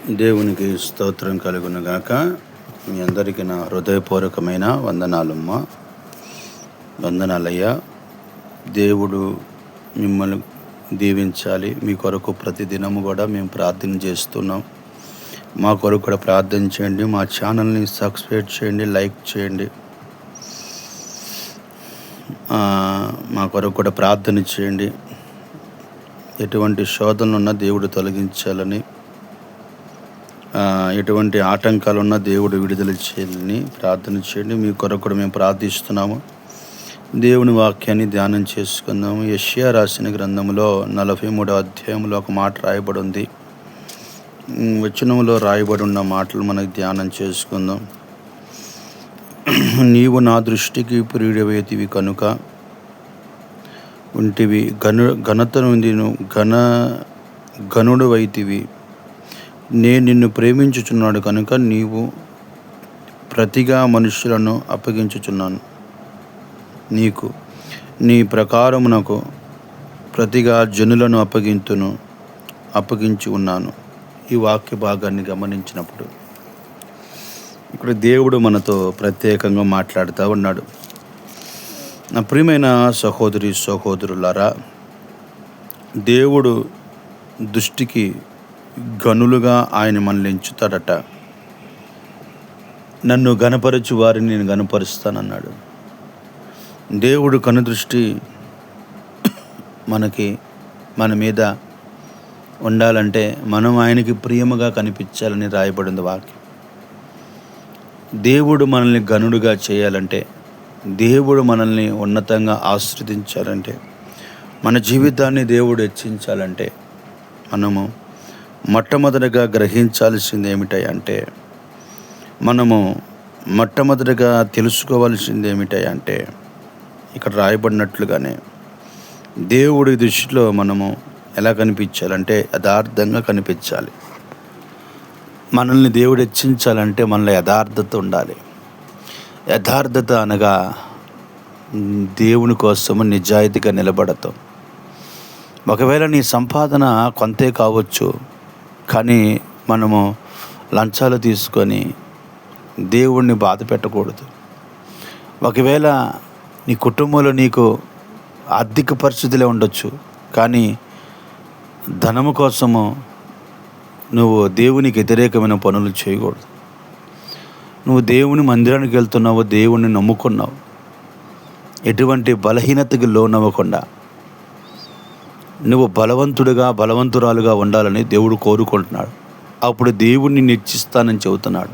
దేవునికి స్తోత్రం కలుగును గాక. మీ అందరికీ నా హృదయపూర్వకమైన వందనాలమ్మా, వందనాలయ్యా. దేవుడు మిమ్మల్ని దీవించాలి. మీ కొరకు ప్రతిదినము కూడా మేము ప్రార్థన చేస్తున్నాం. మా కొరకు కూడా ప్రార్థన చేయండి. మా ఛానల్ని సబ్స్క్రైబ్ చేయండి, లైక్ చేయండి. మా కొరకు కూడా ప్రార్థన చేయండి. ఎటువంటి శోధనలున్నా దేవుడు తొలగించాలని, ఎటువంటి ఆటంకాలున్నా దేవుడు విడుదల చేయాలని ప్రార్థన చేయండి. మీ కొరకు కూడా మేము ప్రార్థిస్తున్నాము. దేవుని వాక్యాన్ని ధ్యానం చేసుకుందాము. యెషయా రాసిన గ్రంథంలో 43వ అధ్యాయంలో ఒక మాట రాయబడి ఉంది. వచనంలో రాయబడి ఉన్న మాటలు మనకు ధ్యానం చేసుకుందాం. నీవు నా దృష్టికి ప్రియుడవైతివి కనుక ఉంటివి, ఘనత నుండి ఘనుడు వైతివి. నేను నిన్ను ప్రేమించుచున్నాడు కనుక నీవు ప్రతిగా మనుషులను అప్పగించుచున్నాను. నీకు నీ ప్రకారమునకు ప్రతిగా జనులను అప్పగించి ఉన్నాను. ఈ వాక్య భాగాన్ని గమనించినప్పుడు ఇక్కడ దేవుడు మనతో ప్రత్యేకంగా మాట్లాడుతూ ఉన్నాడు. నా ప్రియమైన సహోదరి సహోదరులారా, దేవుడు దృష్టికి గనులుగా ఆయన మనల్ని ఎంచుతాడట. నన్ను గనపరచు వారిని నేను గనపరుస్తానన్నాడు. దేవుడు కనుదృష్టి మన మీద ఉండాలంటే మనం ఆయనకి ప్రియముగా కనిపించాలని రాయబడింది వాక్యం. దేవుడు మనల్ని గనుడుగా చేయాలంటే, దేవుడు మనల్ని ఉన్నతంగా ఆశీర్వదించాలంటే, మన జీవితాన్ని దేవుడు హెచ్చించాలంటే మనము మొట్టమొదటిగా గ్రహించాల్సింది ఏమిటంటే, మనము మొట్టమొదటిగా తెలుసుకోవాల్సింది ఏమిటంటే, ఇక్కడ రాయబడినట్లుగానే దేవుడి దృష్టిలో మనము ఎలా కనిపించాలంటే యథార్థంగా కనిపించాలి. మనల్ని దేవుడు హెచ్చించాలంటే మనలో యథార్థత ఉండాలి. యథార్థత అనగా దేవుని కోసము నిజాయితీగా నిలబడతాం. ఒకవేళ నీ సంపాదన కొంతే కావచ్చు, కానీ మనము లంచాలు తీసుకొని దేవుణ్ణి బాధ పెట్టకూడదు. ఒకవేళ నీ కుటుంబంలో నీకు ఆర్థిక పరిస్థితులే ఉండొచ్చు, కానీ ధనము కోసము నువ్వు దేవునికి వ్యతిరేకమైన పనులు చేయకూడదు. నువ్వు దేవుని మందిరానికి వెళ్తున్నావు, దేవుణ్ణి నమ్ముకున్నావు, ఎటువంటి బలహీనతకి లోనవ్వకుండా నువ్వు బలవంతురాలుగా ఉండాలని దేవుడు కోరుకుంటున్నాడు. అప్పుడు దేవుణ్ణి హెచ్చిస్తానని చెబుతున్నాడు.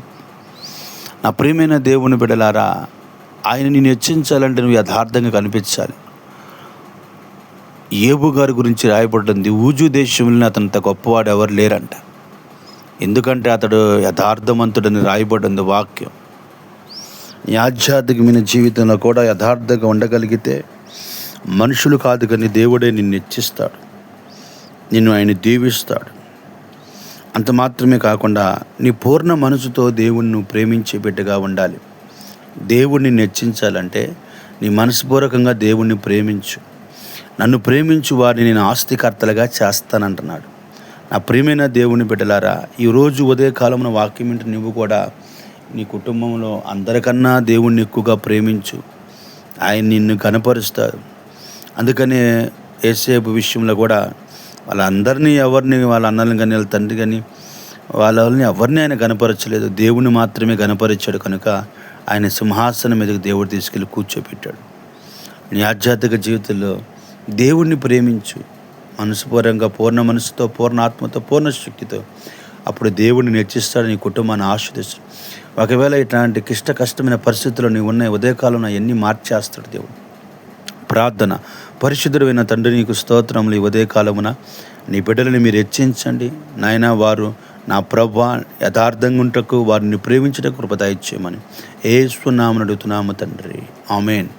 నా ప్రియమైన దేవుని బిడ్డలారా, ఆయన నిన్ను హెచ్చించాలంటే నువ్వు యథార్థంగా కనిపించాలి. యోబు గారి గురించి రాయబడింది, ఊజు దేశంలో అతనంత గొప్పవాడు ఎవరు లేరంట. ఎందుకంటే అతడు యథార్థవంతుడని రాయబడింది వాక్యం. నీ ఆధ్యాత్మికమైన జీవితంలో కూడా యథార్థంగా ఉండగలిగితే మనుషులు కాదు కానీ దేవుడే నిన్ను హెచ్చిస్తాడు, నిన్ను ఆయన దీవిస్తాడు. అంత మాత్రమే కాకుండా నీ పూర్ణ మనసుతో దేవుణ్ణి ప్రేమించే బిడ్డగా ఉండాలి. దేవుణ్ణి హెచ్చించాలంటే నీ మనస్పూర్వకంగా దేవుణ్ణి ప్రేమించు. నన్ను ప్రేమించు వారిని నేను ఆస్తికర్తలుగా చేస్తానంటున్నాడు. నా ప్రియమైన దేవుని బిడ్డలారా, ఈరోజు ఉదయకాలమున వాక్యం వింటే నువ్వు కూడా నీ కుటుంబంలో అందరికన్నా దేవుణ్ణి ఎక్కువగా ప్రేమించు. ఆయన నిన్ను కనపరుస్తాడు. అందుకనే యేసేపు విషయంలో కూడా వాళ్ళందరినీ వాళ్ళ అన్నలను కానీ వాళ్ళ తండ్రి కానీ వాళ్ళని ఎవరిని ఆయన కనపరచలేదు, దేవుని మాత్రమే కనపరిచాడు. కనుక ఆయన సింహాసనం మీదకి దేవుడు తీసుకెళ్ళి కూర్చోబెట్టాడు. నీ ఆధ్యాత్మిక జీవితంలో దేవుణ్ణి ప్రేమించు, మనసుపూర్వకంగా, పూర్ణ మనసుతో, పూర్ణ ఆత్మతో, పూర్ణ శక్తితో. అప్పుడు దేవుడిని హెచ్చిస్తాడు, నీ కుటుంబాన్ని ఆశీర్వదిస్తాడు. ఒకవేళ ఇట్లాంటి కష్టమైన పరిస్థితుల్లో నీవు ఉన్న ఉదయకాలంలో ఎన్ని మార్చేస్తాడు దేవుడు. ప్రార్థన. పరిశుద్ధుడైన తండ్రి, నీకు స్తోత్రములు. ఈ ఉదయకాలమున నీ బిడ్డలని మీరు హెచ్చించండి నాయన. వారు నా ప్రభువా యథార్థంగా ఉంటకు, వారిని ప్రేమించటకు కృప దయచేయమని యేసు నామమున అడుగుతున్నాము తండ్రి. ఆమేన్.